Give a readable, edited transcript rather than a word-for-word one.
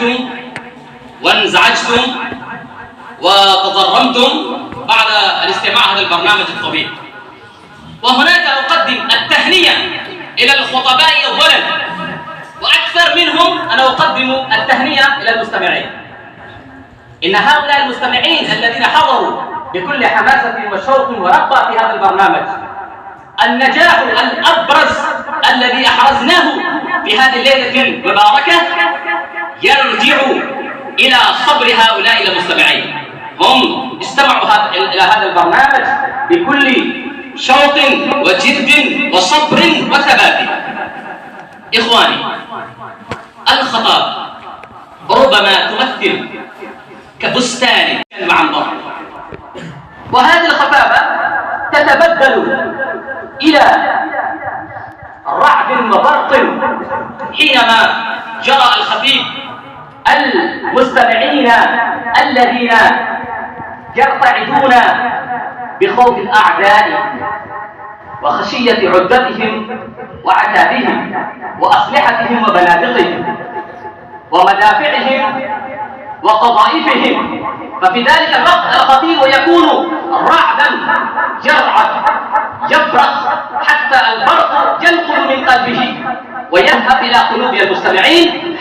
تعبتم وانزعجتم وتضرمتم بعد الاستماع هذا البرنامج الطويل. وهناك أقدم التهنئة إلى الخطباء أولا، وأكثر منهم أنا أقدم التهنئة إلى المستمعين. إن هؤلاء المستمعين الذين حضروا بكل حماسة وشوق ورغبة في هذا البرنامج، النجاح الأبرز الذي أحرزناه في هذه الليلة المباركة يرجع إلى صبر هؤلاء المستمعين. هم استمعوا إلى هذا البرنامج بكل شوق وجد وصبر وثبات. إخواني، الخطاب ربما تمثل كبستان وعنبر، وهذه الخطابة تتبدل إلى رعد وبرق حينما جرى الخطيب المستمعين الذين يرتعدون بخوف الأعداء وخشية عدتهم وعتادهم وأسلحتهم وبنادقهم ومدافعهم وقضائفهم. ففي ذلك الوقت الخطيب يكون رعدا يرعد يبرق حتى البرق ينقل من قلبه ويذهب إلى قلوب المستمعين.